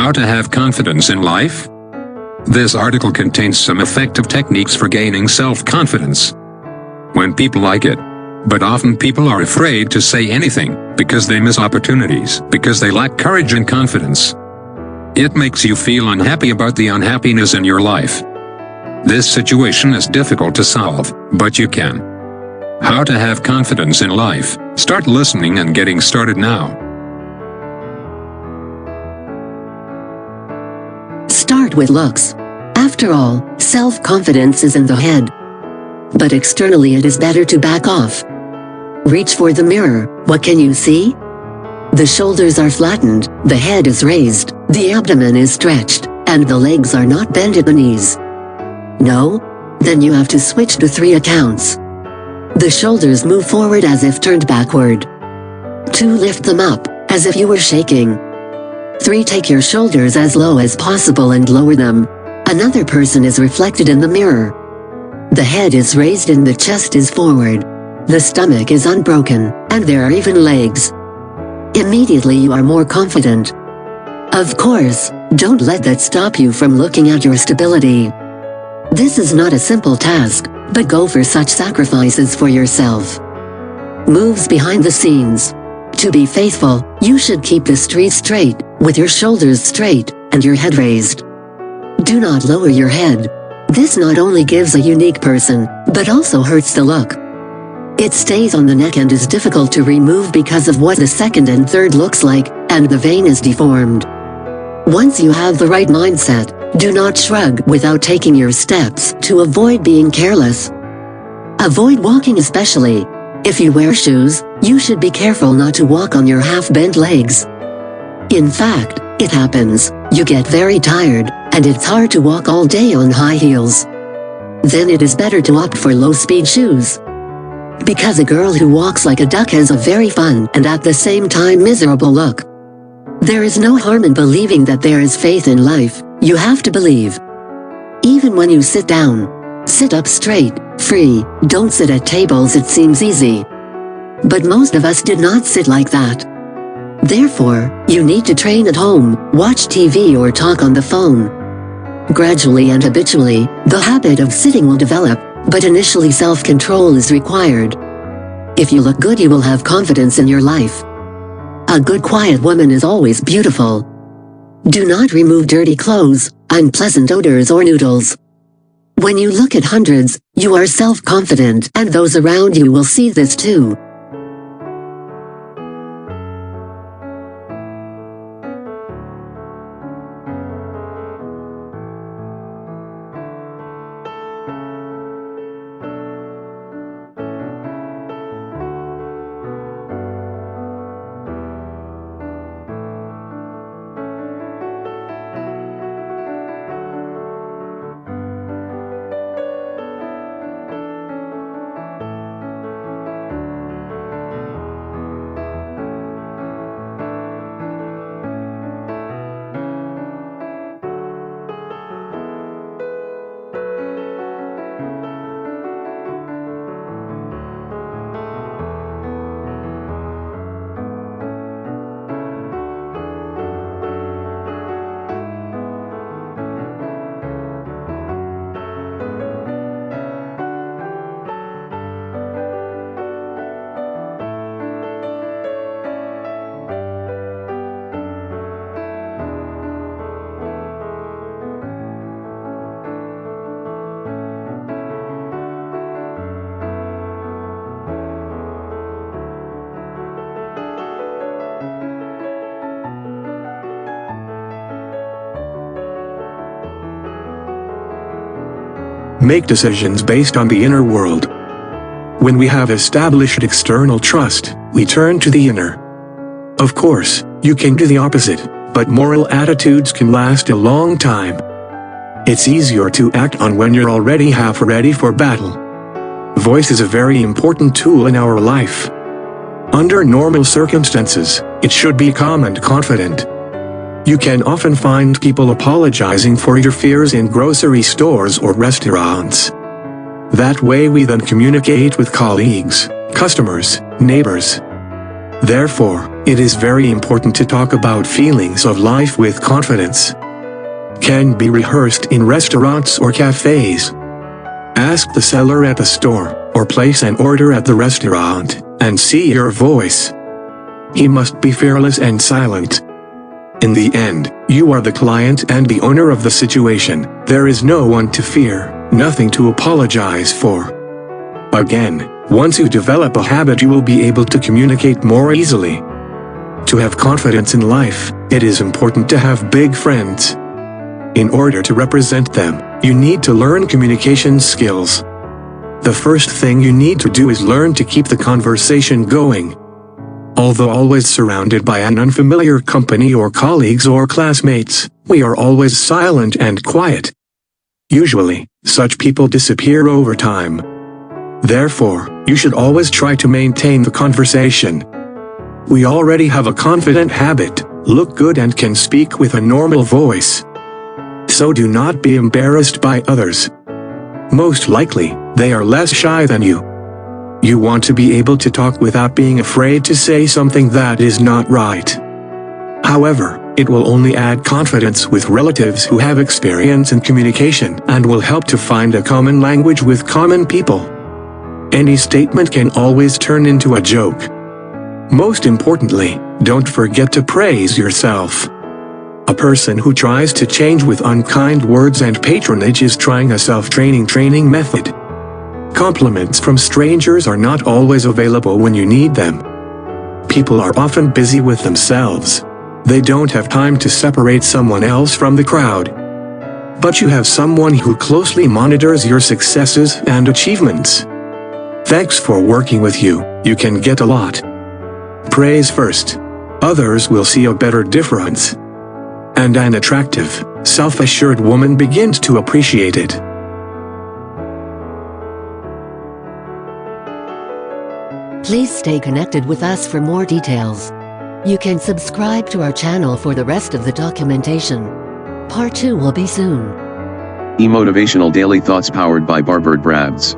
How to have confidence in life? This article contains some effective techniques for gaining self-confidence. When people like it. But often people are afraid to say anything, because they miss opportunities, because they lack courage and confidence. It makes you feel unhappy about the unhappiness in your life. This situation is difficult to solve, but you can. How to have confidence in life. Start listening and getting started now. Start with looks. After all, self-confidence is in the head. But externally it is better to back off. Reach for the mirror. What can you see? The shoulders are flattened, the head is raised, the abdomen is stretched, and the legs are not bent at the knees. No? Then you have to switch to 3 accounts. The shoulders move forward as if turned backward. 2. Lift them up, as if you were shaking. 3. Take your shoulders as low as possible and lower them. Another person is reflected in the mirror. The head is raised and the chest is forward. The stomach is unbroken, and there are even legs. Immediately you are more confident. Of course, don't let that stop you from looking at your stability. This is not a simple task, but go for such sacrifices for yourself. Moves behind the scenes. To be faithful, you should keep the street straight, with your shoulders straight, and your head raised. Do not lower your head. This not only gives a unique person, but also hurts the look. It stays on the neck and is difficult to remove because of what the second and third looks like, and the vein is deformed. Once you have the right mindset, do not shrug without taking your steps to avoid being careless. Avoid walking especially. If you wear shoes, you should be careful not to walk on your half-bent legs. In fact, it happens, you get very tired, and it's hard to walk all day on high heels. Then it is better to opt for low-speed shoes. Because a girl who walks like a duck has a very fun and at the same time miserable look. There is no harm in believing that there is faith in life, you have to believe. Even when you sit down, sit up straight, free, don't sit at tables, it seems easy. But most of us did not sit like that. Therefore, you need to train at home, watch TV or talk on the phone. Gradually and habitually, the habit of sitting will develop, but initially self-control is required. If you look good, you will have confidence in your life. A good quiet woman is always beautiful. Do not remove dirty clothes, unpleasant odors or noodles. When you look at hundreds, you are self-confident, and those around you will see this too. Make decisions based on the inner world. When we have established external trust, we turn to the inner. Of course, you can do the opposite, but moral attitudes can last a long time. It's easier to act on when you're already half ready for battle. Voice is a very important tool in our life. Under normal circumstances, it should be calm and confident. You can often find people apologizing for your fears in grocery stores or restaurants. That way we then communicate with colleagues, customers, neighbors. Therefore, It is very important to talk about feelings of life with confidence. Can be rehearsed in restaurants or cafes. Ask the seller at the store, or place an order at the restaurant, and see your voice. He must be fearless and silent. In the end, you are the client and the owner of the situation. There is no one to fear, nothing to apologize for. Again, once you develop a habit, you will be able to communicate more easily. To have confidence in life, it is important to have big friends. In order to represent them, you need to learn communication skills. The first thing you need to do is learn to keep the conversation going. Although always surrounded by an unfamiliar company or colleagues or classmates, we are always silent and quiet. Usually, such people disappear over time. Therefore, you should always try to maintain the conversation. We already have a confident habit, look good and can speak with a normal voice. So do not be embarrassed by others. Most likely, they are less shy than you. You want to be able to talk without being afraid to say something that is not right. However, it will only add confidence with relatives who have experience in communication and will help to find a common language with common people. Any statement can always turn into a joke. Most importantly, don't forget to praise yourself. A person who tries to change with unkind words and patronage is trying a self-training method. Compliments from strangers are not always available when you need them. People are often busy with themselves. They don't have time to separate someone else from the crowd. But you have someone who closely monitors your successes and achievements. Thanks for working with you, you can get a lot. Praise first. Others will see a better difference. And an attractive, self-assured woman begins to appreciate it. Please stay connected with us for more details. You can subscribe to our channel for the rest of the documentation. Part 2 will be soon. Motivational daily thoughts powered by Barbird Brabs.